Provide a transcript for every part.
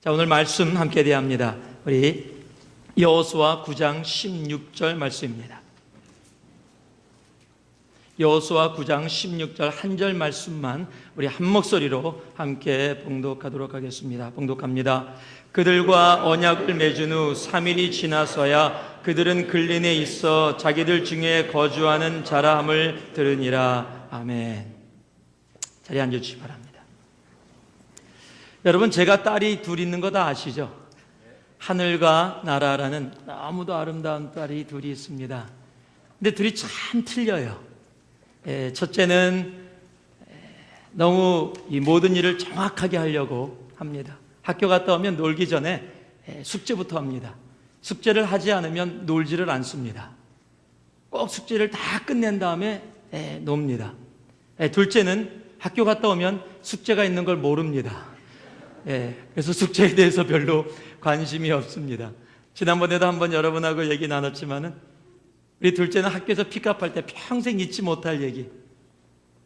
자, 오늘 말씀 함께 대합니다. 우리 여호수아 9장 16절 말씀입니다. 여호수아 9장 16절 한 절 말씀만 우리 한 목소리로 함께 봉독하도록 하겠습니다. 봉독합니다. 그들과 언약을 맺은 후 3일이 지나서야 그들은 근린에 있어 자기들 중에 거주하는 자라함을 들으니라. 아멘. 자리에 앉아주시기 바랍니다. 여러분, 제가 딸이 둘 있는 거 다 아시죠? 하늘과 나라라는 너무도 아름다운 딸이 둘이 있습니다. 근데 둘이 참 틀려요. 첫째는 너무 이 모든 일을 정확하게 하려고 합니다. 학교 갔다 오면 놀기 전에 숙제부터 합니다. 숙제를 하지 않으면 놀지를 않습니다. 꼭 숙제를 다 끝낸 다음에 놉니다. 둘째는 학교 갔다 오면 숙제가 있는 걸 모릅니다. 그래서 숙제에 대해서 별로 관심이 없습니다. 지난번에도 한번 여러분하고 얘기 나눴지만은 우리 둘째는 학교에서 픽업할 때 평생 잊지 못할 얘기.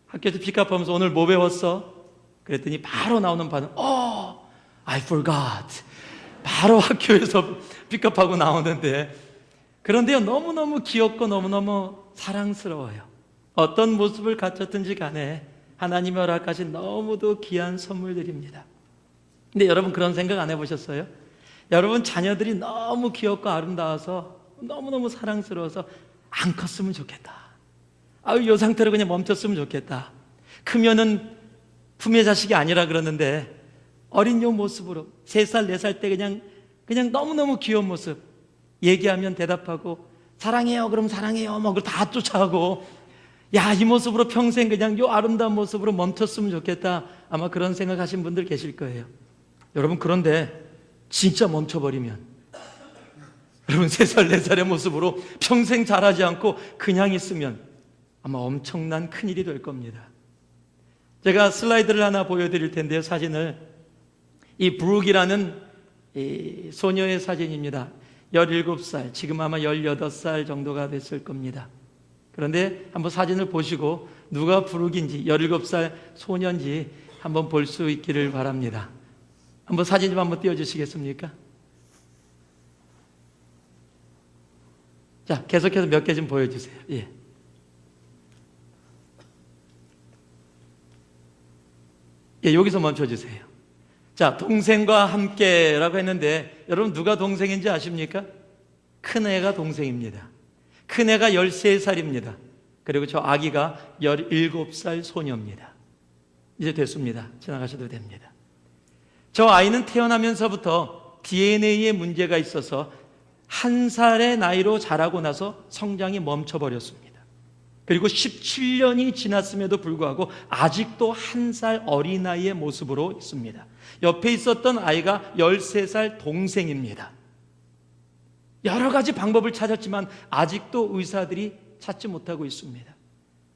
학교에서 픽업하면서 오늘 뭐 배웠어? 그랬더니 바로 나오는 반응, I forgot. 바로 학교에서 픽업하고 나오는데, 그런데요, 너무너무 귀엽고 너무너무 사랑스러워요. 어떤 모습을 갖췄든지 간에 하나님의 허락하신 너무도 귀한 선물들입니다. 근데 여러분, 그런 생각 안 해보셨어요? 여러분 자녀들이 너무 귀엽고 아름다워서 너무너무 사랑스러워서 안 컸으면 좋겠다. 이 상태로 그냥 멈췄으면 좋겠다. 크면은 품의 자식이 아니라 그러는데 어린 요 모습으로 3살, 4살 때 그냥 너무너무 귀여운 모습, 얘기하면 대답하고 사랑해요 그럼 사랑해요 뭐 다 쫓아가고, 이 모습으로 평생 그냥 요 아름다운 모습으로 멈췄으면 좋겠다. 아마 그런 생각하신 분들 계실 거예요. 여러분, 그런데 진짜 멈춰버리면, 여러분 3살, 4살의 모습으로 평생 자라지 않고 그냥 있으면 아마 엄청난 큰일이 될 겁니다. 제가 슬라이드를 하나 보여드릴 텐데요. 사진을, 이 브룩이라는 이 소녀의 사진입니다. 17살, 지금 아마 18살 정도가 됐을 겁니다. 그런데 한번 사진을 보시고 누가 브룩인지 17살 소년지 한번 볼 수 있기를 바랍니다. 한번 사진 좀 한번 띄워주시겠습니까? 자, 계속해서 몇 개 좀 보여주세요. 여기서 멈춰주세요. 자, 동생과 함께라고 했는데, 여러분 누가 동생인지 아십니까? 큰애가 동생입니다. 큰애가 13살입니다. 그리고 저 아기가 17살 소녀입니다. 이제 됐습니다. 지나가셔도 됩니다. 저 아이는 태어나면서부터 DNA에 문제가 있어서 1살의 나이로 자라고 나서 성장이 멈춰버렸습니다. 그리고 17년이 지났음에도 불구하고 아직도 1살 어린아이의 모습으로 있습니다. 옆에 있었던 아이가 13살 동생입니다. 여러 가지 방법을 찾았지만 아직도 의사들이 찾지 못하고 있습니다.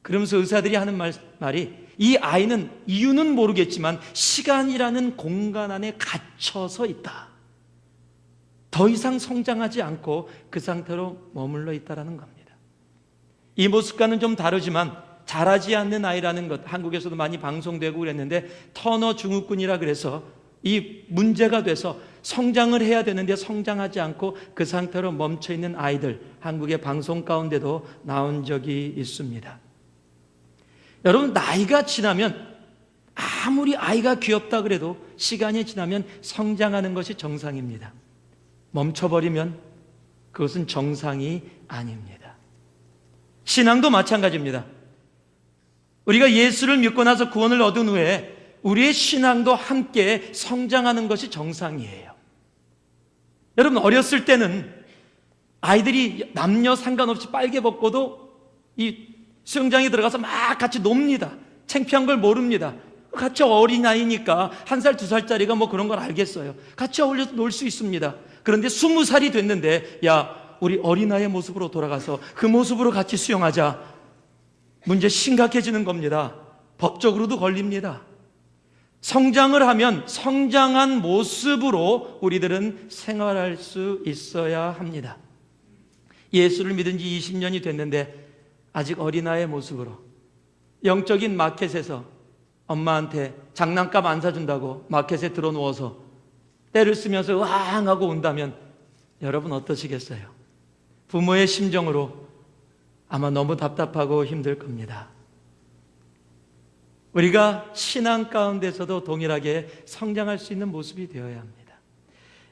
그러면서 의사들이 하는 말이, 이 아이는 이유는 모르겠지만 시간이라는 공간 안에 갇혀서 있다. 더 이상 성장하지 않고 그 상태로 머물러 있다는 겁니다. 이 모습과는 좀 다르지만 자라지 않는 아이라는 것, 한국에서도 많이 방송되고 그랬는데, 터너 증후군이라 그래서 이 문제가 돼서 성장을 해야 되는데 성장하지 않고 그 상태로 멈춰있는 아이들, 한국의 방송 가운데도 나온 적이 있습니다. 여러분, 나이가 지나면 아무리 아이가 귀엽다 그래도 시간이 지나면 성장하는 것이 정상입니다. 멈춰버리면 그것은 정상이 아닙니다. 신앙도 마찬가지입니다. 우리가 예수를 믿고 나서 구원을 얻은 후에 우리의 신앙도 함께 성장하는 것이 정상이에요. 여러분, 어렸을 때는 아이들이 남녀 상관없이 빨개 벗고도 이 수영장에 들어가서 막 같이 놉니다. 창피한 걸 모릅니다. 같이 어린아이니까 1살, 2살짜리가 뭐 그런 걸 알겠어요. 같이 어울려서 놀 수 있습니다. 그런데 20살이 됐는데, 우리 어린아이의 모습으로 돌아가서 그 모습으로 같이 수영하자. 문제 심각해지는 겁니다. 법적으로도 걸립니다. 성장을 하면 성장한 모습으로 우리들은 생활할 수 있어야 합니다. 예수를 믿은 지 20년이 됐는데 아직 어린아이의 모습으로 영적인 마켓에서 엄마한테 장난감 안 사준다고 마켓에 들어누워서 때를 쓰면서 으앙 하고 운다면 여러분 어떠시겠어요? 부모의 심정으로 아마 너무 답답하고 힘들 겁니다. 우리가 신앙 가운데서도 동일하게 성장할 수 있는 모습이 되어야 합니다.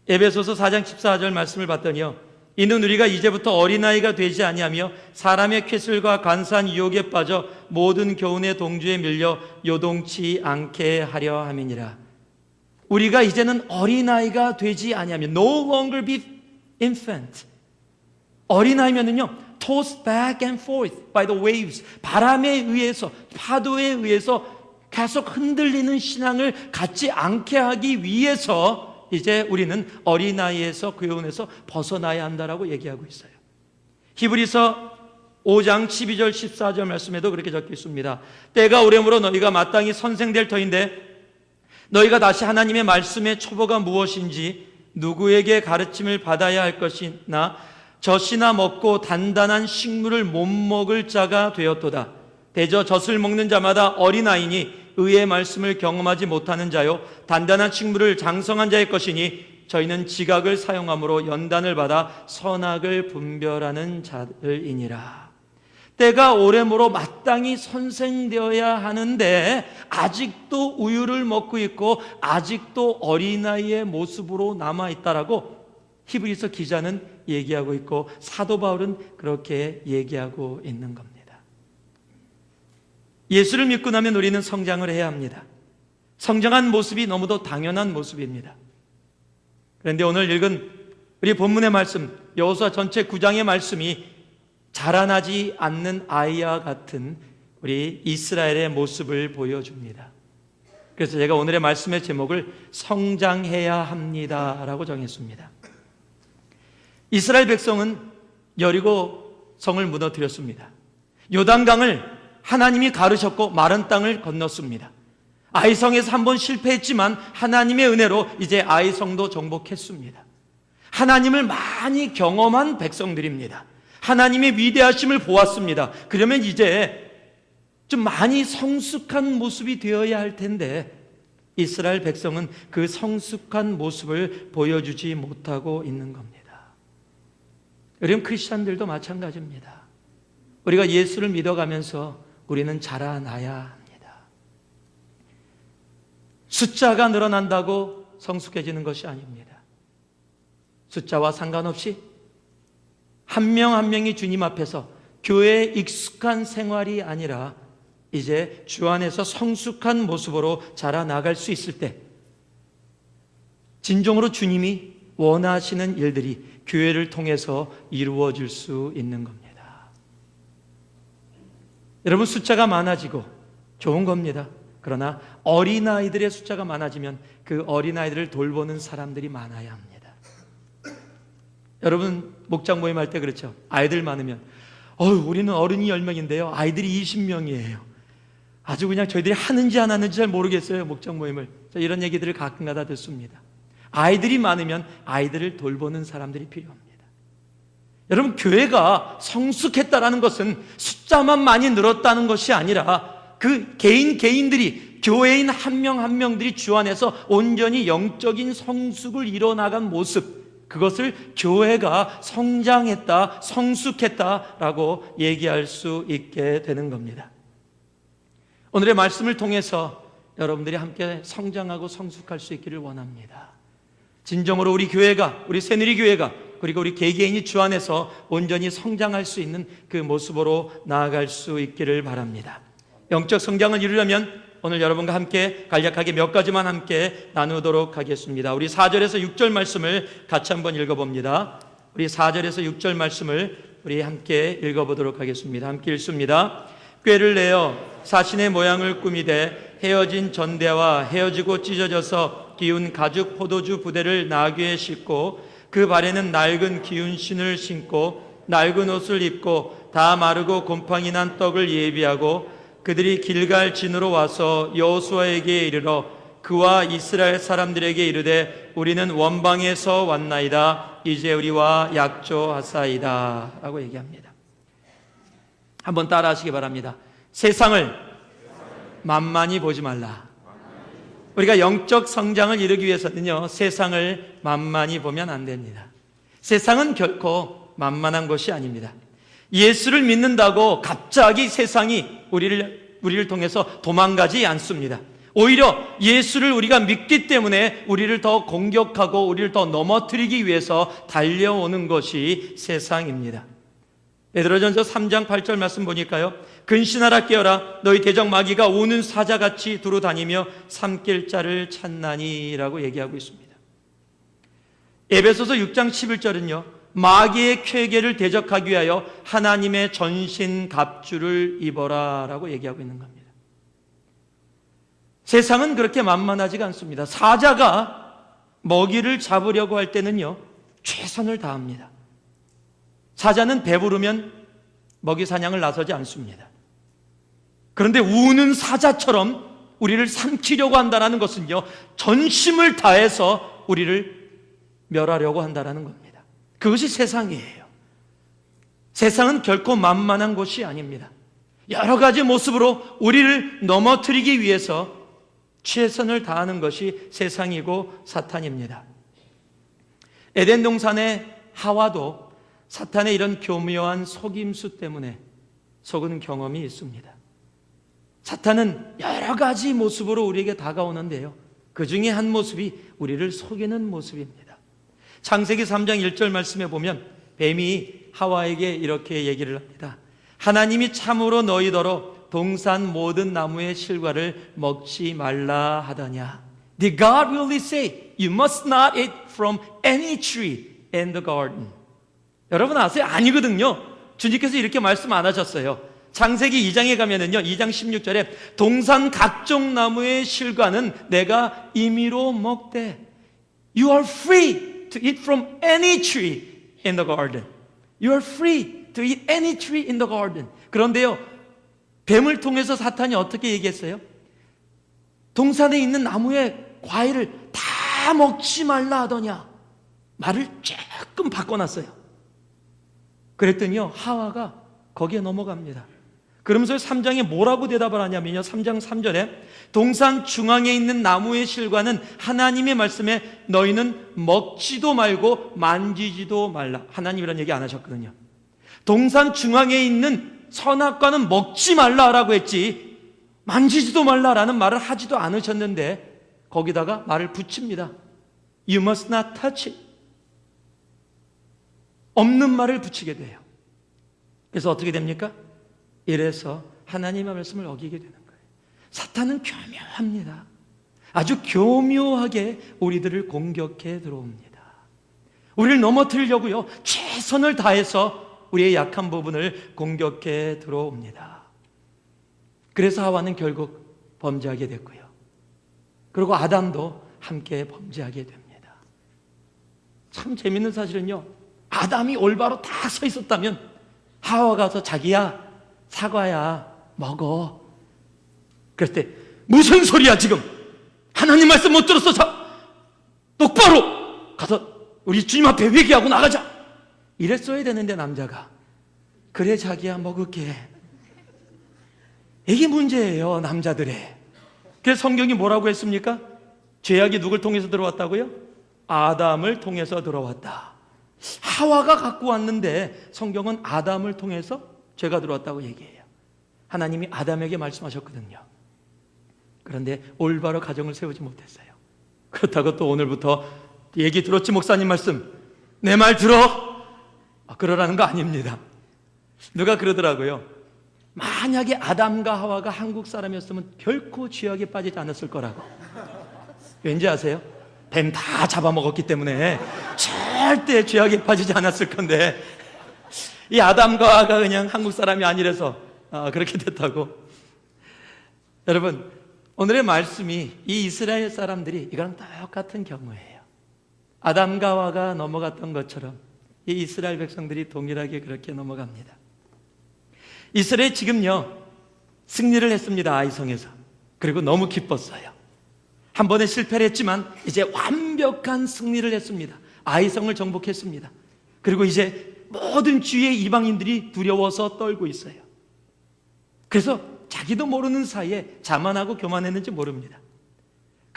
에베소서 4장 14절 말씀을 봤더니요, 이는 우리가 이제부터 어린아이가 되지 아니하며 사람의 쾌슬과 간사한 유혹에 빠져 모든 교훈의 동주에 밀려 요동치 않게 하려 함이니라. 우리가 이제는 어린아이가 되지 아니하며 no longer be infant. 어린아이면은요, tossed back and forth by the waves, 바람에 의해서, 파도에 의해서 계속 흔들리는 신앙을 갖지 않게 하기 위해서 이제 우리는 어린아이에서, 교훈에서 벗어나야 한다라고 얘기하고 있어요. 히브리서 5장 12절 14절 말씀에도 그렇게 적혀 있습니다. 때가 오래므로 너희가 마땅히 선생될 터인데 너희가 다시 하나님의 말씀의 초보가 무엇인지 누구에게 가르침을 받아야 할 것이나 젖이나 먹고 단단한 식물을 못 먹을 자가 되었도다. 대저 젖을 먹는 자마다 어린아이니 의의 말씀을 경험하지 못하는 자요 단단한 식물을 장성한 자의 것이니 저희는 지각을 사용함으로 연단을 받아 선악을 분별하는 자들이니라. 때가 오래므로 마땅히 선생되어야 하는데 아직도 우유를 먹고 있고 아직도 어린아이의 모습으로 남아있다라고 히브리서 기자는 얘기하고 있고 사도 바울은 그렇게 얘기하고 있는 겁니다. 예수를 믿고 나면 우리는 성장을 해야 합니다. 성장한 모습이 너무도 당연한 모습입니다. 그런데 오늘 읽은 우리 본문의 말씀, 여호수아 전체 9장의 말씀이 자라나지 않는 아이와 같은 우리 이스라엘의 모습을 보여줍니다. 그래서 제가 오늘의 말씀의 제목을 성장해야 합니다라고 정했습니다. 이스라엘 백성은 여리고 성을 무너뜨렸습니다. 요단강을 하나님이 가르셨고 마른 땅을 건넜습니다. 아이성에서 한번 실패했지만 하나님의 은혜로 이제 아이성도 정복했습니다. 하나님을 많이 경험한 백성들입니다. 하나님의 위대하심을 보았습니다. 그러면 이제 좀 많이 성숙한 모습이 되어야 할 텐데 이스라엘 백성은 그 성숙한 모습을 보여주지 못하고 있는 겁니다. 여러분, 크리스찬들도 마찬가지입니다. 우리가 예수를 믿어가면서 우리는 자라나야 합니다. 숫자가 늘어난다고 성숙해지는 것이 아닙니다. 숫자와 상관없이 한 명 한 명이 주님 앞에서 교회의 익숙한 생활이 아니라 이제 주 안에서 성숙한 모습으로 자라나갈 수 있을 때 진정으로 주님이 원하시는 일들이 교회를 통해서 이루어질 수 있는 겁니다. 여러분, 숫자가 많아지고 좋은 겁니다. 그러나 어린아이들의 숫자가 많아지면 그 어린아이들을 돌보는 사람들이 많아야 합니다. 여러분, 목장 모임 할 때 그렇죠. 아이들 많으면 우리는 어른이 10명인데요 아이들이 20명이에요. 아주 그냥 저희들이 하는지 안 하는지 잘 모르겠어요. 목장 모임을. 이런 얘기들을 가끔가다 듣습니다. 아이들이 많으면 아이들을 돌보는 사람들이 필요합니다. 여러분, 교회가 성숙했다라는 것은 숫자만 많이 늘었다는 것이 아니라 그 개인들이, 교회인 한 명 한 명들이 주 안에서 온전히 영적인 성숙을 이뤄나간 모습, 그것을 교회가 성장했다, 성숙했다라고 얘기할 수 있게 되는 겁니다. 오늘의 말씀을 통해서 여러분들이 함께 성장하고 성숙할 수 있기를 원합니다. 진정으로 우리 교회가, 우리 새누리교회가, 그리고 우리 개개인이 주 안에서 온전히 성장할 수 있는 그 모습으로 나아갈 수 있기를 바랍니다. 영적 성장을 이루려면 오늘 여러분과 함께 간략하게 몇 가지만 함께 나누도록 하겠습니다. 우리 4절에서 6절 말씀을 같이 한번 읽어봅니다. 우리 4절에서 6절 말씀을 우리 함께 읽어보도록 하겠습니다. 함께 읽습니다. 꾀를 내어 사신의 모양을 꾸미되 헤어진 전대와 헤어지고 찢어져서 기운 가죽 포도주 부대를 나귀에 싣고 그 발에는 낡은 기운 신을 신고 낡은 옷을 입고 다 마르고 곰팡이 난 떡을 예비하고 그들이 길갈 진으로 와서 여호수아에게 이르러 그와 이스라엘 사람들에게 이르되 우리는 원방에서 왔나이다. 이제 우리와 약조하사이다 라고 얘기합니다. 한번 따라 하시기 바랍니다. 세상을 만만히 보지 말라. 우리가 영적 성장을 이루기 위해서는요, 세상을 만만히 보면 안 됩니다. 세상은 결코 만만한 것이 아닙니다. 예수를 믿는다고 갑자기 세상이 우리를 통해서 도망가지 않습니다. 오히려 예수를 우리가 믿기 때문에 우리를 더 공격하고 우리를 더 넘어뜨리기 위해서 달려오는 것이 세상입니다. 베드로전서 3장 8절 말씀 보니까요, 근신하라 깨어라 너희 대적 마귀가 우는 사자같이 두루 다니며 삼킬 자를 찾나니 라고 얘기하고 있습니다. 에베소서 6장 11절은요, 마귀의 쾌계를 대적하기 위하여 하나님의 전신 갑주를 입어라 라고 얘기하고 있는 겁니다. 세상은 그렇게 만만하지가 않습니다. 사자가 먹이를 잡으려고 할 때는요, 최선을 다합니다. 사자는 배부르면 먹이 사냥을 나서지 않습니다. 그런데 우는 사자처럼 우리를 삼키려고 한다는 것은요, 전심을 다해서 우리를 멸하려고 한다는 겁니다. 그것이 세상이에요. 세상은 결코 만만한 곳이 아닙니다. 여러 가지 모습으로 우리를 넘어뜨리기 위해서 최선을 다하는 것이 세상이고 사탄입니다. 에덴 동산의 하와도 사탄의 이런 교묘한 속임수 때문에 속은 경험이 있습니다. 사탄은 여러 가지 모습으로 우리에게 다가오는데요, 그 중에 한 모습이 우리를 속이는 모습입니다. 창세기 3장 1절 말씀에 보면 뱀이 하와에게 이렇게 얘기를 합니다. 하나님이 참으로 너희더러 동산 모든 나무의 실과를 먹지 말라 하더냐. Did God really say you must not eat from any tree in the garden? 여러분 아세요? 아니거든요. 주님께서 이렇게 말씀 안 하셨어요. 창세기 2장에 가면은요, 2장 16절에 동산 각종 나무의 실과는 내가 임의로 먹되 You are free to eat from any tree in the garden. You are free to eat any tree in the garden. 그런데요, 뱀을 통해서 사탄이 어떻게 얘기했어요? 동산에 있는 나무의 과일을 다 먹지 말라 하더냐. 말을 조금 바꿔놨어요. 그랬더니요, 하와가 거기에 넘어갑니다. 그러면서 3장에 뭐라고 대답을 하냐면요, 3장 3절에 동산 중앙에 있는 나무의 실과는 하나님의 말씀에 너희는 먹지도 말고 만지지도 말라. 하나님이라는 얘기 안 하셨거든요. 동산 중앙에 있는 선악과는 먹지 말라라고 했지 만지지도 말라라는 말을 하지도 않으셨는데 거기다가 말을 붙입니다. You must not touch it. 없는 말을 붙이게 돼요. 그래서 어떻게 됩니까? 이래서 하나님의 말씀을 어기게 되는 거예요. 사탄은 교묘합니다. 아주 교묘하게 우리들을 공격해 들어옵니다. 우리를 넘어뜨리려고요, 최선을 다해서 우리의 약한 부분을 공격해 들어옵니다. 그래서 하와는 결국 범죄하게 됐고요, 그리고 아담도 함께 범죄하게 됩니다. 참 재밌는 사실은요, 아담이 올바로 다 서 있었다면 하와가 가서 자기야 사과야 먹어. 그랬을 때 무슨 소리야 지금, 하나님 말씀 못 들었어. 자, 똑바로 가서 우리 주님 앞에 회개하고 나가자. 이랬어야 되는데 남자가 그래 자기야 먹을게. 이게 문제예요, 남자들의. 그래서 성경이 뭐라고 했습니까? 죄악이 누굴 통해서 들어왔다고요? 아담을 통해서 들어왔다. 하와가 갖고 왔는데 성경은 아담을 통해서 죄가 들어왔다고 얘기해요. 하나님이 아담에게 말씀하셨거든요. 그런데 올바로 가정을 세우지 못했어요. 그렇다고 또 오늘부터 얘기 들었지 목사님 말씀 내 말 들어? 그러라는 거 아닙니다. 누가 그러더라고요. 만약에 아담과 하와가 한국 사람이었으면 결코 죄악에 빠지지 않았을 거라고. 왠지 아세요? 뱀 다 잡아먹었기 때문에 절대 죄악에 빠지지 않았을 건데 이 아담과 하와가 그냥 한국 사람이 아니라서 그렇게 됐다고. 여러분, 오늘의 말씀이 이 이스라엘 사람들이 이거랑 똑같은 경우예요. 아담과 하와가 넘어갔던 것처럼 이 이스라엘 백성들이 동일하게 그렇게 넘어갑니다. 이스라엘이 지금요 승리를 했습니다. 아이성에서. 그리고 너무 기뻤어요. 한 번에 실패를 했지만 이제 완벽한 승리를 했습니다. 아이성을 정복했습니다. 그리고 이제 모든 주위의 이방인들이 두려워서 떨고 있어요. 그래서 자기도 모르는 사이에 자만하고 교만했는지 모릅니다.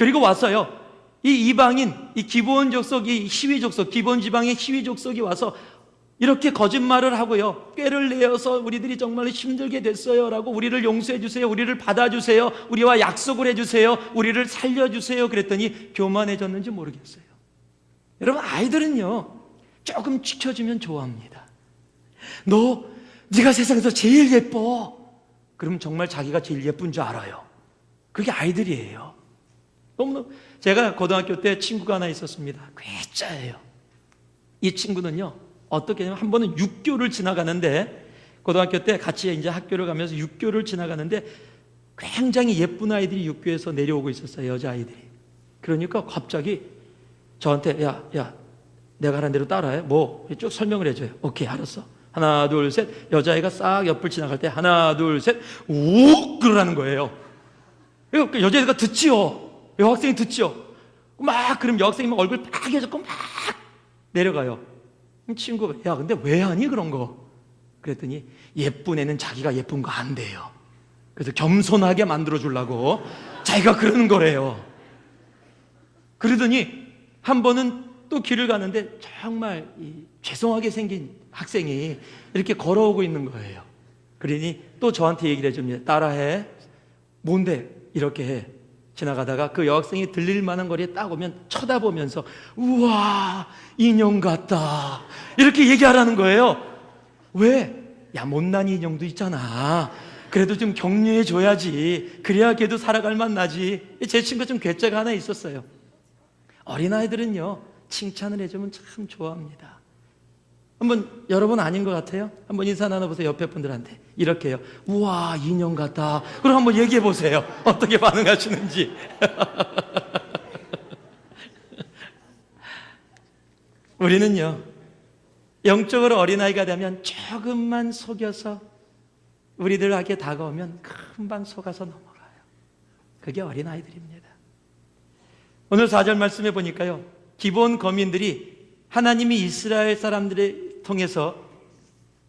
그리고 와서요, 이 이방인, 이 기브온 족속, 이 시위 족속, 기브온 지방의 시위 족속이 와서 이렇게 거짓말을 하고요, 꾀를 내어서 우리들이 정말 힘들게 됐어요 라고, 우리를 용서해 주세요, 우리를 받아주세요, 우리와 약속을 해주세요, 우리를 살려주세요 그랬더니 교만해졌는지 모르겠어요. 여러분, 아이들은요 조금 지켜주면 좋아합니다. 네가 세상에서 제일 예뻐. 그럼 정말 자기가 제일 예쁜 줄 알아요. 그게 아이들이에요. 너무, 제가 고등학교 때 친구가 하나 있었습니다. 괴짜예요. 이 친구는요, 어떻게 하냐면, 한 번은 육교를 지나가는데, 고등학교 때 같이 이제 학교를 가면서 육교를 지나가는데, 굉장히 예쁜 아이들이 육교에서 내려오고 있었어요, 여자아이들이. 그러니까 갑자기 저한테, 야, 내가 하는 대로 따라해. 뭐, 쭉 설명을 해줘요. 오케이, 알았어. 하나, 둘, 셋. 여자아이가 싹 옆을 지나갈 때, 하나, 둘, 셋. 욱! 그러라는 거예요. 여자애가 듣지요. 여학생이 듣죠. 막 그럼 여학생이 막 얼굴 빨개졌고 막 내려가요. 친구가, 야, 근데 왜 하니 그런 거? 그랬더니 예쁜 애는 자기가 예쁜 거 안 돼요. 그래서 겸손하게 만들어 주려고 자기가 그러는 거래요. 그러더니 한 번은 또 길을 가는데 정말 죄송하게 생긴 학생이 이렇게 걸어오고 있는 거예요. 그러니 또 저한테 얘기를 해줍니다. 따라해. 뭔데 이렇게 해? 지나가다가 그 여학생이 들릴 만한 거리에 딱 오면 쳐다보면서, 우와, 인형 같다, 이렇게 얘기하라는 거예요. 왜? 야, 못난 인형도 있잖아. 그래도 좀 격려해 줘야지. 그래야 걔도 살아갈 맛 나지. 제 친구가 좀 괴짜가 하나 있었어요. 어린아이들은요, 칭찬을 해주면 참 좋아합니다. 한번, 여러분 아닌 것 같아요? 한번 인사 나눠보세요. 옆에 분들한테 이렇게 해요. 우와, 인형 같다. 그럼 한번 얘기해 보세요. 어떻게 반응하시는지. 우리는요, 영적으로 어린아이가 되면 조금만 속여서 우리들에게 다가오면 금방 속아서 넘어가요. 그게 어린아이들입니다. 오늘 4절 말씀해 보니까요, 기본 거민들이 하나님이 이스라엘 사람들을 통해서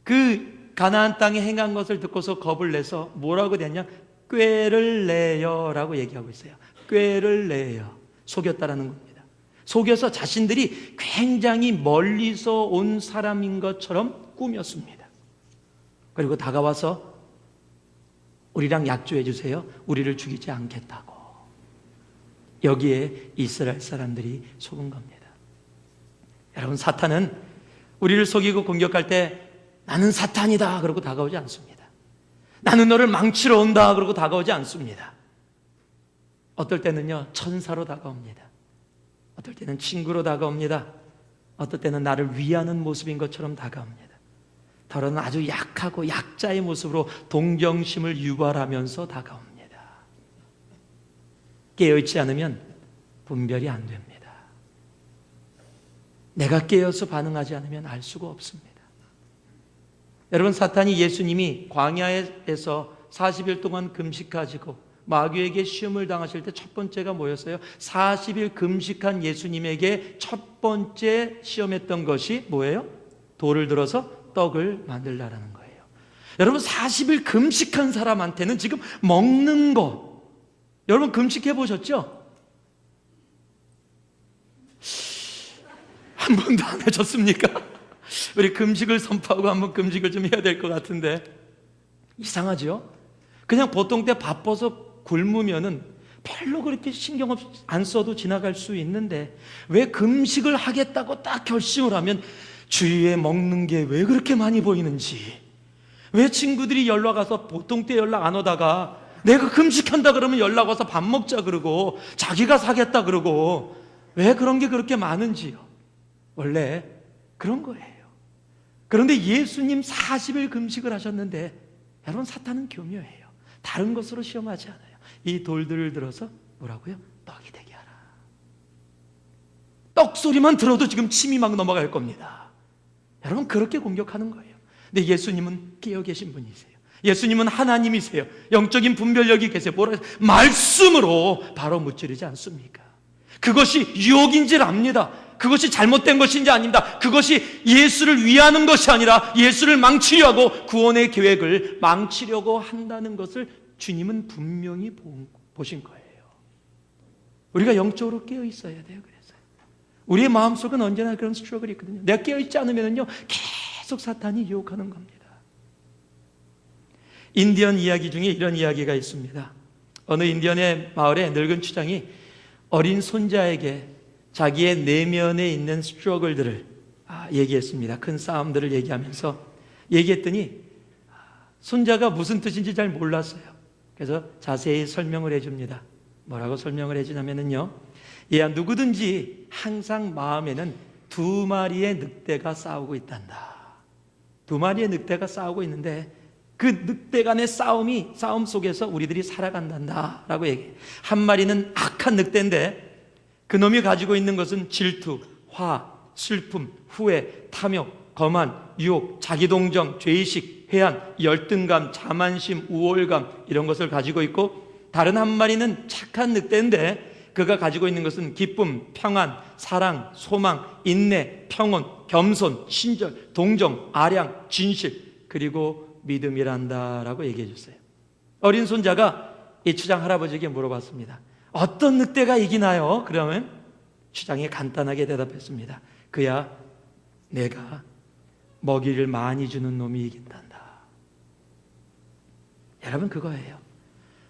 그 가나안 땅에 행한 것을 듣고서 겁을 내서 뭐라고 됐냐? 꾀를 내요 라고 얘기하고 있어요. 꾀를 내요. 속였다라는 겁니다. 속여서 자신들이 굉장히 멀리서 온 사람인 것처럼 꾸몄습니다. 그리고 다가와서 우리랑 약조해 주세요. 우리를 죽이지 않겠다고. 여기에 이스라엘 사람들이 속은 겁니다. 여러분, 사탄은 우리를 속이고 공격할 때 나는 사탄이다 그러고 다가오지 않습니다. 나는 너를 망치러 온다 그러고 다가오지 않습니다. 어떨 때는요, 천사로 다가옵니다. 어떨 때는 친구로 다가옵니다. 어떨 때는 나를 위하는 모습인 것처럼 다가옵니다. 더러는 아주 약하고 약자의 모습으로 동정심을 유발하면서 다가옵니다. 깨어있지 않으면 분별이 안 됩니다. 내가 깨어서 반응하지 않으면 알 수가 없습니다. 여러분, 사탄이 예수님이 광야에서 40일 동안 금식하시고 마귀에게 시험을 당하실 때 첫 번째가 뭐였어요? 40일 금식한 예수님에게 첫 번째 시험했던 것이 뭐예요? 돌을 들어서 떡을 만들라라는 거예요. 여러분, 40일 금식한 사람한테는 지금 먹는 거, 여러분 금식해 보셨죠? 한 번도 안 하셨습니까? 우리 금식을 선포하고 한번 금식을 좀 해야 될 것 같은데, 이상하죠? 그냥 보통 때 바빠서 굶으면은 별로 그렇게 신경 안 써도 지나갈 수 있는데, 왜 금식을 하겠다고 딱 결심을 하면 주위에 먹는 게 왜 그렇게 많이 보이는지, 왜 친구들이 연락 와서 보통 때 연락 안 오다가 내가 금식한다 그러면 연락 와서 밥 먹자 그러고 자기가 사겠다 그러고, 왜 그런 게 그렇게 많은지요. 원래 그런 거예요. 그런데 예수님 40일 금식을 하셨는데, 여러분, 사탄은 교묘해요. 다른 것으로 시험하지 않아요. 이 돌들을 들어서 뭐라고요? 떡이 되게 하라. 떡 소리만 들어도 지금 침이 막 넘어갈 겁니다. 여러분, 그렇게 공격하는 거예요. 근데 예수님은 깨어 계신 분이세요. 예수님은 하나님이세요. 영적인 분별력이 계세요. 뭐라 말씀으로 바로 무찌르지 않습니까? 그것이 유혹인지를 압니다. 그것이 잘못된 것인지 아닙니다. 그것이 예수를 위하는 것이 아니라 예수를 망치려 하고 구원의 계획을 망치려고 한다는 것을 주님은 분명히 보신 거예요. 우리가 영적으로 깨어 있어야 돼요. 그래서 우리의 마음속은 언제나 그런 스트러글이 있거든요. 내가 깨어 있지 않으면요 계속 사탄이 유혹하는 겁니다. 인디언 이야기 중에 이런 이야기가 있습니다. 어느 인디언의 마을에 늙은 추장이 어린 손자에게 자기의 내면에 있는 스트러글들을 얘기했습니다. 큰 싸움들을 얘기하면서 얘기했더니 손자가 무슨 뜻인지 잘 몰랐어요. 그래서 자세히 설명을 해줍니다. 뭐라고 설명을 해주냐면요, 얘야, 누구든지 항상 마음에는 두 마리의 늑대가 싸우고 있단다. 두 마리의 늑대가 싸우고 있는데 그 늑대 간의 싸움 속에서 우리들이 살아간단다 라고 얘기해요. 한 마리는 악한 늑대인데 그 놈이 가지고 있는 것은 질투, 화, 슬픔, 후회, 탐욕, 거만, 유혹, 자기동정, 죄의식, 회한, 열등감, 자만심, 우월감 이런 것을 가지고 있고, 다른 한 마리는 착한 늑대인데 그가 가지고 있는 것은 기쁨, 평안, 사랑, 소망, 인내, 평온, 겸손, 친절, 동정, 아량, 진실, 그리고 믿음이란다라고 얘기해 줬어요. 어린 손자가 이 추장 할아버지에게 물어봤습니다. 어떤 늑대가 이기나요? 그러면 추장이 간단하게 대답했습니다. 그야 내가 먹이를 많이 주는 놈이 이긴단다. 여러분, 그거예요.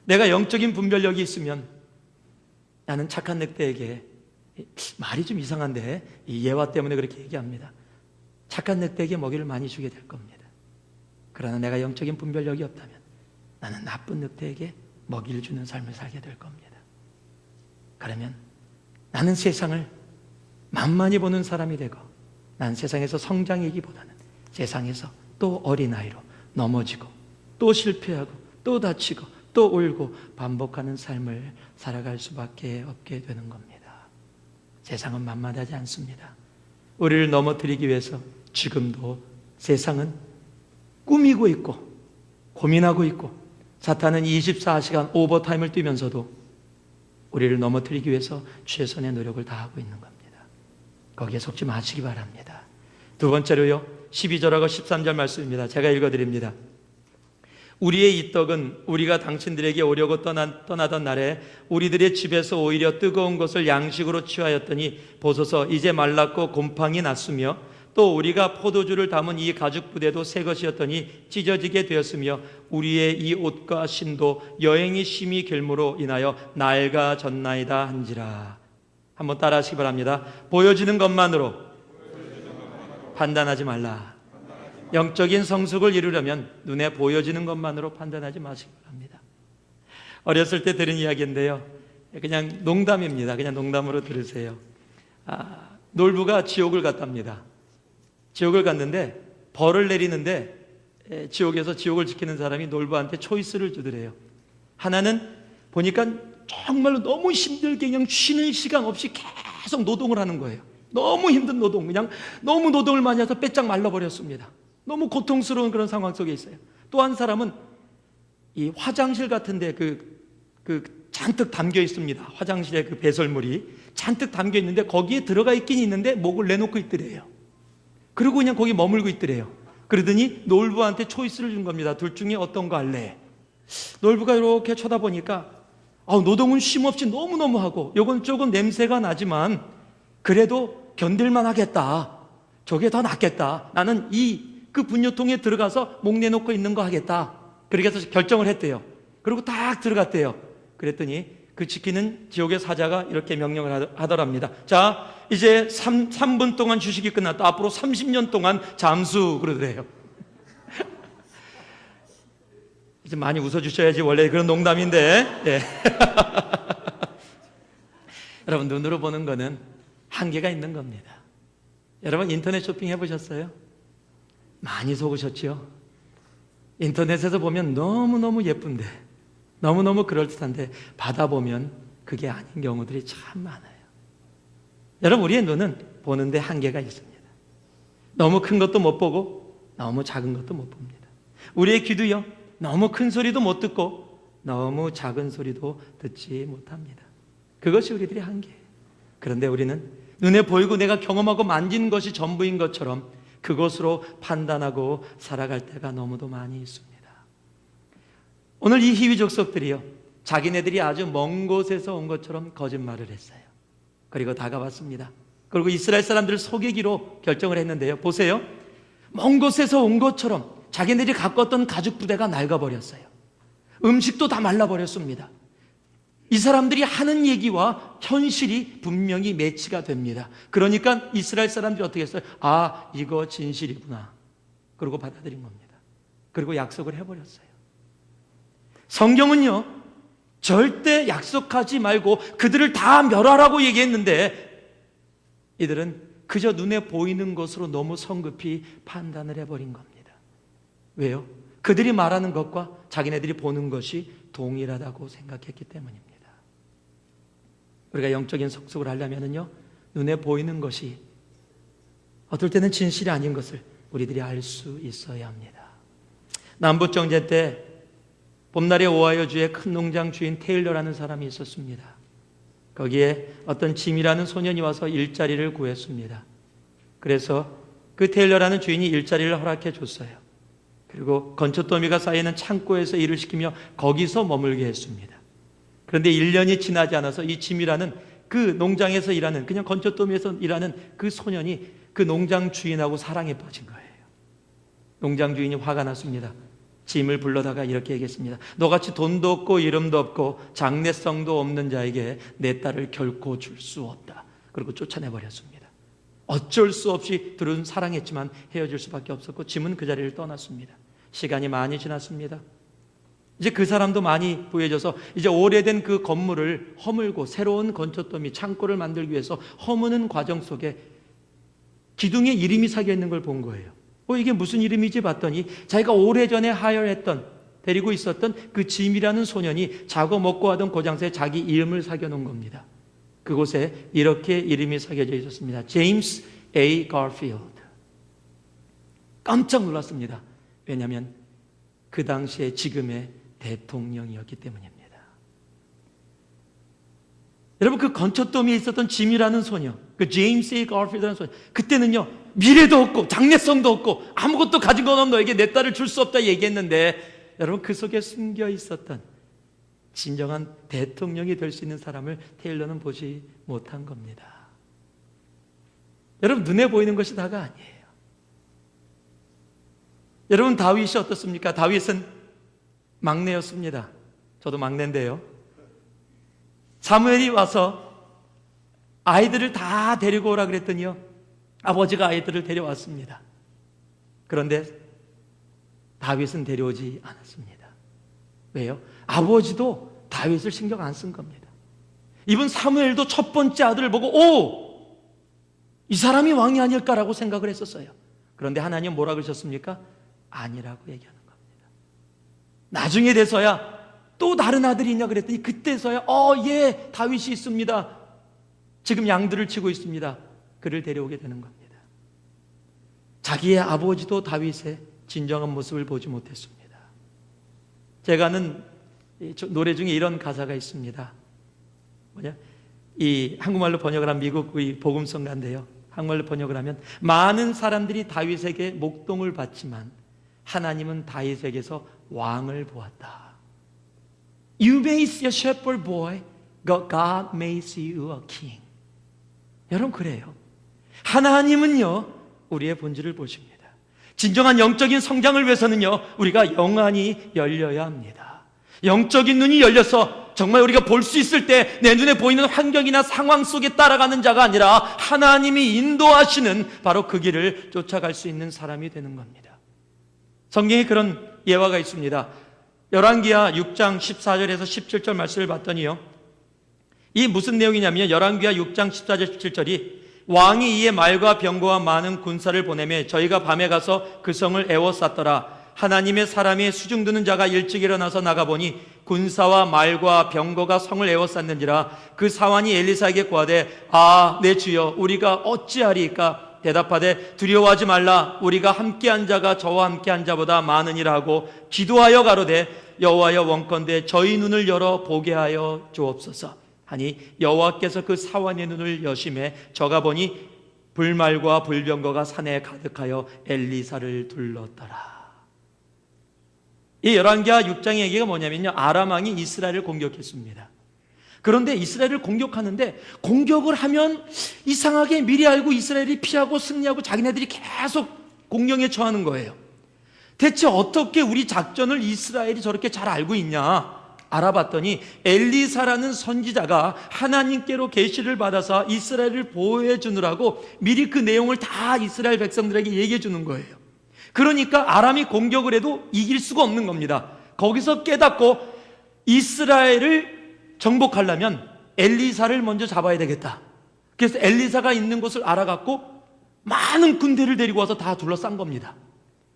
내가 영적인 분별력이 있으면 나는 착한 늑대에게, 말이 좀 이상한데 이 예화 때문에 그렇게 얘기합니다. 착한 늑대에게 먹이를 많이 주게 될 겁니다. 그러나 내가 영적인 분별력이 없다면 나는 나쁜 늑대에게 먹이를 주는 삶을 살게 될 겁니다. 그러면 나는 세상을 만만히 보는 사람이 되고, 난 세상에서 성장이기보다는 세상에서 또 어린아이로 넘어지고 또 실패하고 또 다치고 또 울고 반복하는 삶을 살아갈 수밖에 없게 되는 겁니다. 세상은 만만하지 않습니다. 우리를 넘어뜨리기 위해서 지금도 세상은 꾸미고 있고 고민하고 있고, 사탄은 24시간 오버타임을 뛰면서도 우리를 넘어뜨리기 위해서 최선의 노력을 다하고 있는 겁니다. 거기에 속지 마시기 바랍니다. 두 번째로요, 12절하고 13절 말씀입니다. 제가 읽어드립니다. 우리의 이 떡은 우리가 당신들에게 오려고 떠나던 날에 우리들의 집에서 오히려 뜨거운 것을 양식으로 취하였더니 보소서 이제 말랐고 곰팡이 났으며, 또 우리가 포도주를 담은 이 가죽 부대도 새 것이었더니 찢어지게 되었으며, 우리의 이 옷과 신도 여행이 심히 길므로 인하여 낡아졌나이다 한지라. 한번 따라 하시기 바랍니다. 보여지는 것만으로 판단하지 말라. 영적인 성숙을 이루려면 눈에 보여지는 것만으로 판단하지 마시기 바랍니다. 어렸을 때 들은 이야기인데요, 그냥 농담입니다. 그냥 농담으로 들으세요. 놀부가 지옥을 갔답니다. 지옥을 갔는데 벌을 내리는데 지옥에서 지옥을 지키는 사람이 놀부한테 초이스를 주더래요. 하나는 보니까 정말로 너무 힘들게 그냥 쉬는 시간 없이 계속 노동을 하는 거예요. 너무 힘든 노동, 그냥 너무 노동을 많이 해서 빼짝 말라버렸습니다. 너무 고통스러운 그런 상황 속에 있어요. 또 한 사람은 이 화장실 같은데 잔뜩 담겨 있습니다. 화장실에 그 배설물이 잔뜩 담겨 있는데 거기에 들어가 있긴 있는데 목을 내놓고 있더래요. 그리고 그냥 거기 머물고 있더래요. 그러더니 놀부한테 초이스를 준 겁니다. 둘 중에 어떤 거 할래? 놀부가 이렇게 쳐다보니까 노동은 쉼없이 너무너무 하고 요건 조금 냄새가 나지만 그래도 견딜만 하겠다. 저게 더 낫겠다. 나는 그 분유통에 들어가서 목 내놓고 있는 거 하겠다. 그렇게 해서 결정을 했대요. 그리고 딱 들어갔대요. 그랬더니 그 지키는 지옥의 사자가 이렇게 명령을 하더랍니다. 자, 이제 3분 동안 휴식이 끝났다. 앞으로 30년 동안 잠수, 그러더래요. 이제 많이 웃어주셔야지. 원래 그런 농담인데. 네. 여러분, 눈으로 보는 거는 한계가 있는 겁니다. 여러분, 인터넷 쇼핑 해보셨어요? 많이 속으셨죠? 인터넷에서 보면 너무너무 예쁜데, 너무너무 그럴듯한데 받아보면 그게 아닌 경우들이 참 많아요. 여러분, 우리의 눈은 보는데 한계가 있습니다. 너무 큰 것도 못 보고 너무 작은 것도 못 봅니다. 우리의 귀도요, 너무 큰 소리도 못 듣고 너무 작은 소리도 듣지 못합니다. 그것이 우리들의 한계예요. 그런데 우리는 눈에 보이고 내가 경험하고 만진 것이 전부인 것처럼 그것으로 판단하고 살아갈 때가 너무도 많이 있습니다. 오늘 이 희위 족속들이요, 자기네들이 아주 먼 곳에서 온 것처럼 거짓말을 했어요. 그리고 다가왔습니다. 그리고 이스라엘 사람들을 속이기로 결정을 했는데요. 보세요. 먼 곳에서 온 것처럼 자기네들이 갖고 왔던 가죽 부대가 낡아버렸어요. 음식도 다 말라버렸습니다. 이 사람들이 하는 얘기와 현실이 분명히 매치가 됩니다. 그러니까 이스라엘 사람들이 어떻게 했어요? 아, 이거 진실이구나. 그리고 받아들인 겁니다. 그리고 약속을 해버렸어요. 성경은요, 절대 약속하지 말고 그들을 다 멸하라고 얘기했는데 이들은 그저 눈에 보이는 것으로 너무 성급히 판단을 해버린 겁니다. 왜요? 그들이 말하는 것과 자기네들이 보는 것이 동일하다고 생각했기 때문입니다. 우리가 영적인 성숙을 하려면요, 눈에 보이는 것이 어떨 때는 진실이 아닌 것을 우리들이 알 수 있어야 합니다. 남북정전 때 봄날의 오하이오주의 큰 농장 주인 테일러라는 사람이 있었습니다. 거기에 어떤 짐이라는 소년이 와서 일자리를 구했습니다. 그래서 그 테일러라는 주인이 일자리를 허락해 줬어요. 그리고 건초더미가 쌓이는 창고에서 일을 시키며 거기서 머물게 했습니다. 그런데 1년이 지나지 않아서 이 짐이라는 그 농장에서 일하는, 그냥 건초더미에서 일하는 그 소년이 그 농장 주인하고 사랑에 빠진 거예요. 농장 주인이 화가 났습니다. 짐을 불러다가 이렇게 얘기했습니다. 너같이 돈도 없고 이름도 없고 장래성도 없는 자에게 내 딸을 결코 줄 수 없다. 그리고 쫓아내버렸습니다. 어쩔 수 없이 둘은 사랑했지만 헤어질 수밖에 없었고 짐은 그 자리를 떠났습니다. 시간이 많이 지났습니다. 이제 그 사람도 많이 부해져서 이제 오래된 그 건물을 허물고 새로운 건초더미 창고를 만들기 위해서 허무는 과정 속에 기둥에 이름이 새겨 있는 걸 본 거예요. 이게 무슨 이름이지 봤더니 자기가 오래전에 하여했던, 데리고 있었던 그 짐이라는 소년이 자고 먹고 하던 고장소에 자기 이름을 새겨 놓은 겁니다. 그곳에 이렇게 이름이 새겨져 있었습니다. 제임스 A. 가필드. 깜짝 놀랐습니다. 왜냐하면 그 당시에 지금의 대통령이었기 때문입니다. 여러분, 그 건초더미에 있었던 짐이라는 소녀, 그 제임스 A. 가필드라는 소녀, 그때는요 미래도 없고 장래성도 없고 아무것도 가진 건 없는 너에게 내 딸을 줄 수 없다 얘기했는데, 여러분 그 속에 숨겨 있었던 진정한 대통령이 될 수 있는 사람을 테일러는 보지 못한 겁니다. 여러분, 눈에 보이는 것이 다가 아니에요. 여러분, 다윗이 어떻습니까? 다윗은 막내였습니다. 저도 막내인데요. 사무엘이 와서 아이들을 다 데리고 오라 그랬더니요, 아버지가 아이들을 데려왔습니다. 그런데 다윗은 데려오지 않았습니다. 왜요? 아버지도 다윗을 신경 안 쓴 겁니다. 이분 사무엘도 첫 번째 아들을 보고 이 사람이 왕이 아닐까라고 생각을 했었어요. 그런데 하나님 뭐라 그러셨습니까? 아니라고 얘기하는 겁니다. 나중에 돼서야 또 다른 아들이 있냐 그랬더니 그때서야 예, 다윗이 있습니다. 지금 양들을 치고 있습니다. 그를 데려오게 되는 겁니다. 자기의 아버지도 다윗의 진정한 모습을 보지 못했습니다. 제가 아는 노래 중에 이런 가사가 있습니다. 이 한국말로 번역을 한 미국의 복음성가인데요, 한국말로 번역을 하면 많은 사람들이 다윗에게 목동을 받지만 하나님은 다윗에게서 왕을 보았다. You may see a shepherd boy, God may see you a king. 여러분, 그래요. 하나님은요 우리의 본질을 보십니다. 진정한 영적인 성장을 위해서는요 우리가 영안이 열려야 합니다. 영적인 눈이 열려서 정말 우리가 볼 수 있을 때 내 눈에 보이는 환경이나 상황 속에 따라가는 자가 아니라 하나님이 인도하시는 바로 그 길을 쫓아갈 수 있는 사람이 되는 겁니다. 성경에 그런 예화가 있습니다. 열왕기하 6장 14절에서 17절 말씀을 봤더니요, 이 무슨 내용이냐면 열왕기하 6장 14절 17절이 왕이 이에 말과 병거와 많은 군사를 보내매 저희가 밤에 가서 그 성을 에워쌌더라. 하나님의 사람이 수중드는 자가 일찍 일어나서 나가보니 군사와 말과 병거가 성을 에워쌌는지라. 그 사환이 엘리사에게 고하되 내 주여 우리가 어찌하리이까? 대답하되 두려워하지 말라. 우리가 함께한 자가 저와 함께한 자보다 많으니라 하고 기도하여 가로되 여호와여 원컨대 저희 눈을 열어 보게 하여 주옵소서 하니 여호와께서 그 사환의 눈을 여심해 저가 보니 불말과 불병거가 산에 가득하여 엘리사를 둘렀더라. 이 열왕기하 6장의 얘기가 뭐냐면요, 아람 왕이 이스라엘을 공격했습니다. 그런데 이스라엘을 공격하는데 공격을 하면 이상하게 미리 알고 이스라엘이 피하고 승리하고 자기네들이 계속 공격에 처하는 거예요. 대체 어떻게 우리 작전을 이스라엘이 저렇게 잘 알고 있냐 알아봤더니 엘리사라는 선지자가 하나님께로 계시를 받아서 이스라엘을 보호해 주느라고 미리 그 내용을 다 이스라엘 백성들에게 얘기해 주는 거예요. 그러니까 아람이 공격을 해도 이길 수가 없는 겁니다. 거기서 깨닫고 이스라엘을 정복하려면 엘리사를 먼저 잡아야 되겠다. 그래서 엘리사가 있는 곳을 알아갖고 많은 군대를 데리고 와서 다 둘러싼 겁니다.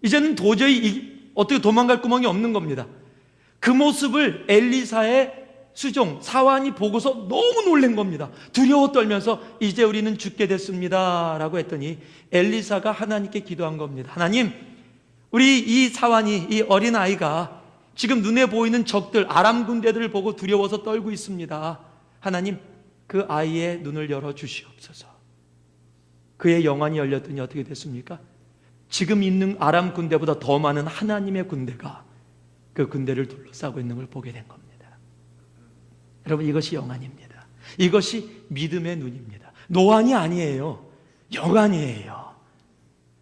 이제는 도저히 어떻게 도망갈 구멍이 없는 겁니다. 그 모습을 엘리사의 수종 사환이 보고서 너무 놀란 겁니다. 두려워 떨면서 이제 우리는 죽게 됐습니다 라고 했더니 엘리사가 하나님께 기도한 겁니다. 하나님, 우리 이 사환이, 이 어린아이가 지금 눈에 보이는 적들, 아람 군대들을 보고 두려워서 떨고 있습니다. 하나님, 그 아이의 눈을 열어 주시옵소서. 그의 영안이 열렸더니 어떻게 됐습니까? 지금 있는 아람 군대보다 더 많은 하나님의 군대가 그 군대를 둘러싸고 있는 걸 보게 된 겁니다. 여러분, 이것이 영안입니다. 이것이 믿음의 눈입니다. 노안이 아니에요. 영안이에요.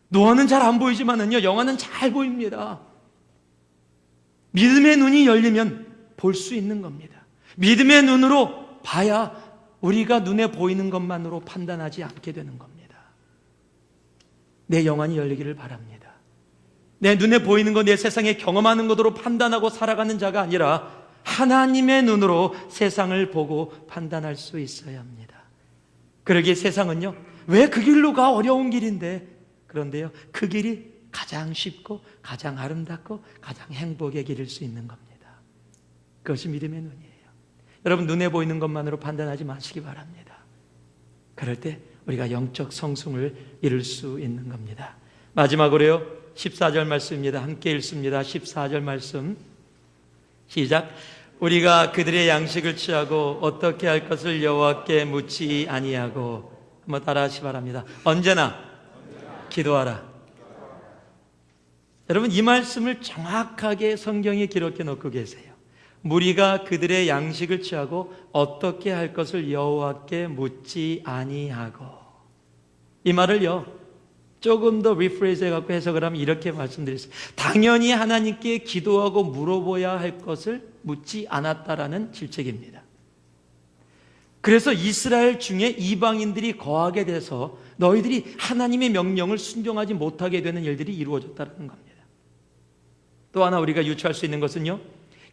노안은 잘 안 보이지만은요, 영안은 잘 보입니다. 믿음의 눈이 열리면 볼 수 있는 겁니다. 믿음의 눈으로 봐야 우리가 눈에 보이는 것만으로 판단하지 않게 되는 겁니다. 내 영안이 열리기를 바랍니다. 내 눈에 보이는 것, 내 세상에 경험하는 것으로 판단하고 살아가는 자가 아니라 하나님의 눈으로 세상을 보고 판단할 수 있어야 합니다. 그러기에 세상은요, 왜 그 길로 가? 어려운 길인데. 그런데요, 그 길이 가장 쉽고 가장 아름답고 가장 행복의 길일 수 있는 겁니다. 그것이 믿음의 눈이에요. 여러분, 눈에 보이는 것만으로 판단하지 마시기 바랍니다. 그럴 때 우리가 영적 성숙을 이룰 수 있는 겁니다. 마지막으로요, 14절 말씀입니다. 함께 읽습니다. 14절 말씀 시작. 우리가 그들의 양식을 취하고 어떻게 할 것을 여호와께 묻지 아니하고. 한번 따라하시 바랍니다. 언제나 기도하라. 여러분, 이 말씀을 정확하게 성경에 기록해 놓고 계세요. 무리가 그들의 양식을 취하고 어떻게 할 것을 여호와께 묻지 아니하고. 이 말을요, 조금 더 리프레이즈 해갖고 해석을 하면 이렇게 말씀드렸어요. 당연히 하나님께 기도하고 물어봐야 할 것을 묻지 않았다라는 질책입니다. 그래서 이스라엘 중에 이방인들이 거하게 돼서 너희들이 하나님의 명령을 순종하지 못하게 되는 일들이 이루어졌다는 겁니다. 또 하나 우리가 유추할 수 있는 것은요,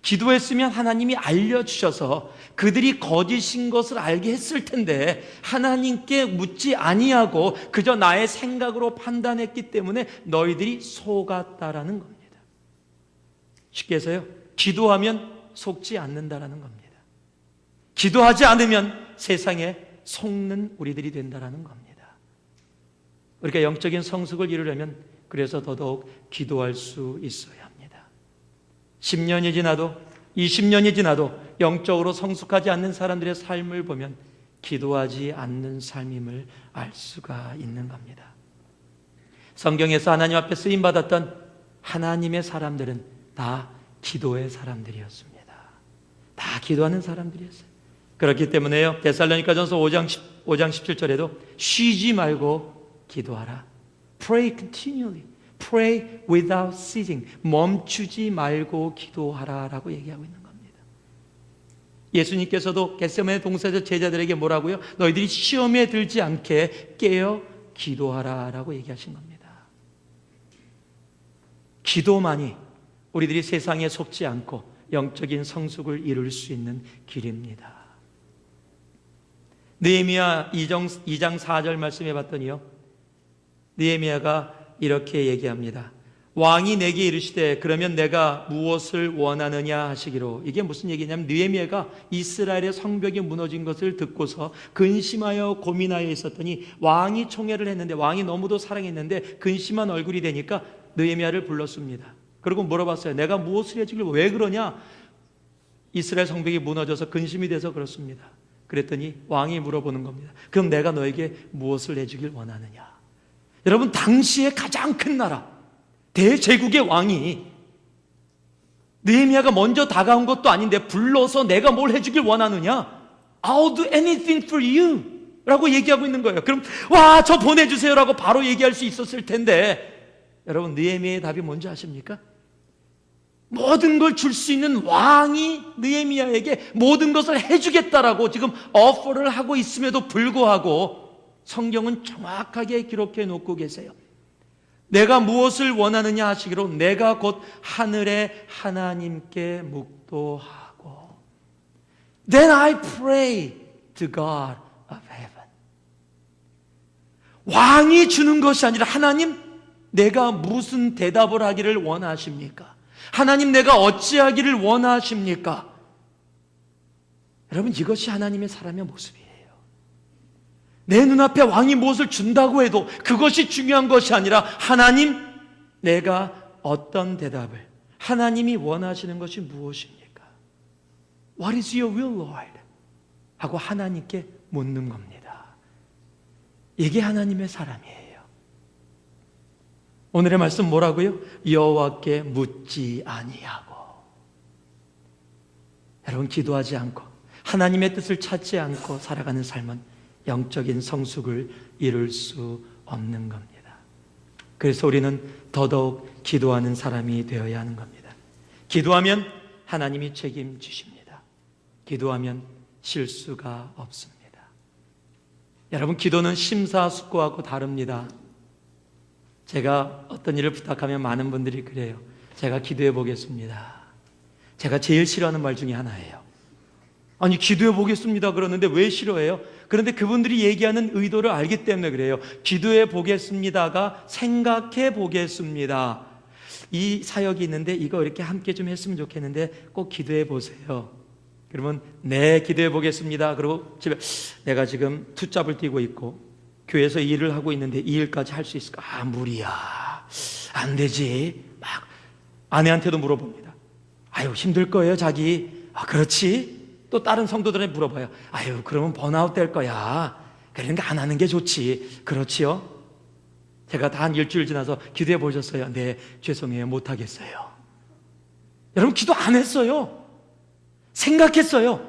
기도했으면 하나님이 알려주셔서 그들이 거짓인 것을 알게 했을 텐데 하나님께 묻지 아니하고 그저 나의 생각으로 판단했기 때문에 너희들이 속았다라는 겁니다. 쉽게 해서요, 기도하면 속지 않는다라는 겁니다. 기도하지 않으면 세상에 속는 우리들이 된다라는 겁니다. 우리가 영적인 성숙을 이루려면 그래서 더더욱 기도할 수 있어야 합니다. 10년이 지나도 20년이 지나도 영적으로 성숙하지 않는 사람들의 삶을 보면 기도하지 않는 삶임을 알 수가 있는 겁니다. 성경에서 하나님 앞에 쓰임받았던 하나님의 사람들은 다 기도의 사람들이었습니다. 다 기도하는 사람들이었어요. 그렇기 때문에요, 데살로니가전서 5장 17절에도 쉬지 말고 기도하라. Pray continually. Pray without ceasing. 멈추지 말고 기도하라 라고 얘기하고 있는 겁니다. 예수님께서도 겟세마네 동산에서 제자들에게 뭐라고요? 너희들이 시험에 들지 않게 깨어 기도하라 라고 얘기하신 겁니다. 기도만이 우리들이 세상에 속지 않고 영적인 성숙을 이룰 수 있는 길입니다. 느헤미야 2장 4절 말씀해 봤더니요, 느헤미야가 이렇게 얘기합니다. 왕이 내게 이르시되 그러면 내가 무엇을 원하느냐 하시기로. 이게 무슨 얘기냐면 느헤미야가 이스라엘의 성벽이 무너진 것을 듣고서 근심하여 고민하여 있었더니 왕이 총회를 했는데 왕이 너무도 사랑했는데 근심한 얼굴이 되니까 느헤미야를 불렀습니다. 그리고 물어봤어요. 내가 무엇을 해주길, 왜 그러냐? 이스라엘 성벽이 무너져서 근심이 돼서 그렇습니다. 그랬더니 왕이 물어보는 겁니다. 그럼 내가 너에게 무엇을 해주길 원하느냐? 여러분, 당시에 가장 큰 나라, 대제국의 왕이 느헤미야가 먼저 다가온 것도 아닌데 불러서 내가 뭘 해주길 원하느냐? I'll do anything for you 라고 얘기하고 있는 거예요. 그럼 와, 저 보내주세요 라고 바로 얘기할 수 있었을 텐데, 여러분 느헤미야의 답이 뭔지 아십니까? 모든 걸 줄 수 있는 왕이 느헤미야에게 모든 것을 해주겠다라고 지금 오퍼를 하고 있음에도 불구하고 성경은 정확하게 기록해 놓고 계세요. 내가 무엇을 원하느냐 하시기로 내가 곧 하늘의 하나님께 묵도하고 Then I pray to God of heaven. 왕이 주는 것이 아니라 하나님, 내가 무슨 대답을 하기를 원하십니까? 하나님, 내가 어찌하기를 원하십니까? 여러분, 이것이 하나님의 사람의 모습이에요. 내 눈앞에 왕이 무엇을 준다고 해도 그것이 중요한 것이 아니라 하나님, 내가 어떤 대답을, 하나님이 원하시는 것이 무엇입니까? What is your will, Lord? 하고 하나님께 묻는 겁니다. 이게 하나님의 사람이에요. 오늘의 말씀 뭐라고요? 여호와께 묻지 아니하고. 여러분, 기도하지 않고 하나님의 뜻을 찾지 않고 살아가는 삶은 영적인 성숙을 이룰 수 없는 겁니다. 그래서 우리는 더더욱 기도하는 사람이 되어야 하는 겁니다. 기도하면 하나님이 책임지십니다. 기도하면 실수가 없습니다. 여러분, 기도는 심사숙고하고 다릅니다. 제가 어떤 일을 부탁하면 많은 분들이 그래요. 제가 기도해 보겠습니다. 제가 제일 싫어하는 말 중에 하나예요. 아니, 기도해 보겠습니다 그러는데 왜 싫어해요? 그런데 그분들이 얘기하는 의도를 알기 때문에 그래요. 기도해 보겠습니다가 생각해 보겠습니다. 이 사역이 있는데 이거 이렇게 함께 좀 했으면 좋겠는데 꼭 기도해 보세요. 그러면 네, 기도해 보겠습니다. 그리고 집에 내가 지금 투잡을 뛰고 있고 교회에서 일을 하고 있는데 이 일까지 할 수 있을까? 아, 무리야. 안 되지. 막 아내한테도 물어봅니다. 아유, 힘들 거예요, 자기. 아, 그렇지. 또 다른 성도들한테 물어봐요. 아유, 그러면 번아웃 될 거야. 그러니까 안 하는 게 좋지. 그렇지요? 제가 다 한 일주일 지나서 기도해 보셨어요? 네, 죄송해요, 못 하겠어요. 여러분, 기도 안 했어요. 생각했어요.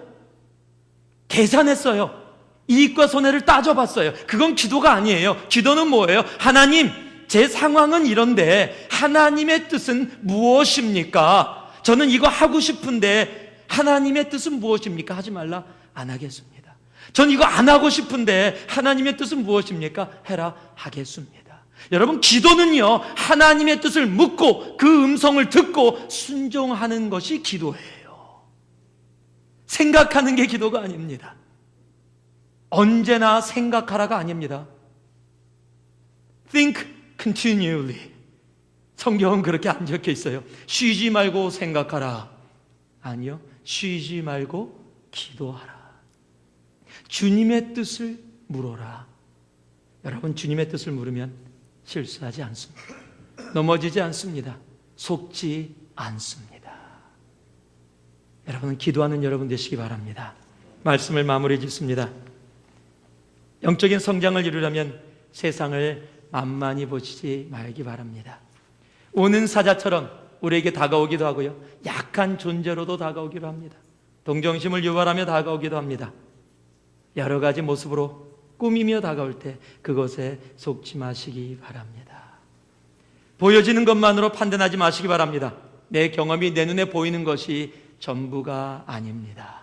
계산했어요. 이익과 손해를 따져봤어요. 그건 기도가 아니에요. 기도는 뭐예요? 하나님, 제 상황은 이런데 하나님의 뜻은 무엇입니까? 저는 이거 하고 싶은데 하나님의 뜻은 무엇입니까? 하지 말라. 안 하겠습니다. 전 이거 안 하고 싶은데 하나님의 뜻은 무엇입니까? 해라. 하겠습니다. 여러분, 기도는요, 하나님의 뜻을 묻고 그 음성을 듣고 순종하는 것이 기도예요. 생각하는 게 기도가 아닙니다. 언제나 생각하라가 아닙니다. Think continually. 성경은 그렇게 안 적혀 있어요. 쉬지 말고 생각하라. 아니요, 쉬지 말고 기도하라. 주님의 뜻을 물어라. 여러분, 주님의 뜻을 물으면 실수하지 않습니다. 넘어지지 않습니다. 속지 않습니다. 여러분, 기도하는 여러분 되시기 바랍니다. 말씀을 마무리 짓습니다. 영적인 성장을 이루려면 세상을 만만히 보시지 말기 바랍니다. 오는 사자처럼 우리에게 다가오기도 하고요, 약한 존재로도 다가오기도 합니다. 동정심을 유발하며 다가오기도 합니다. 여러 가지 모습으로 꾸미며 다가올 때 그것에 속지 마시기 바랍니다. 보여지는 것만으로 판단하지 마시기 바랍니다. 내 경험이 내 눈에 보이는 것이 전부가 아닙니다.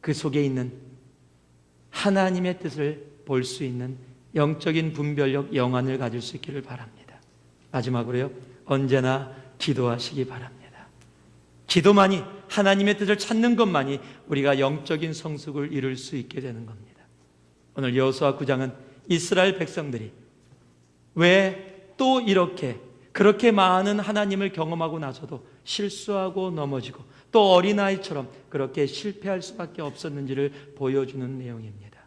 그 속에 있는 하나님의 뜻을 볼 수 있는 영적인 분별력, 영안을 가질 수 있기를 바랍니다. 마지막으로요, 언제나 기도하시기 바랍니다. 기도만이, 하나님의 뜻을 찾는 것만이 우리가 영적인 성숙을 이룰 수 있게 되는 겁니다. 오늘 여호수아 9장은 이스라엘 백성들이 왜 또 이렇게 그렇게 많은 하나님을 경험하고 나서도 실수하고 넘어지고 또 어린아이처럼 그렇게 실패할 수밖에 없었는지를 보여주는 내용입니다.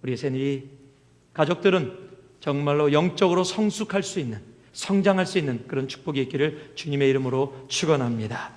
우리 새누리 가족들은 정말로 영적으로 성숙할 수 있는, 성장할 수 있는 그런 축복이 있기를 주님의 이름으로 축원합니다.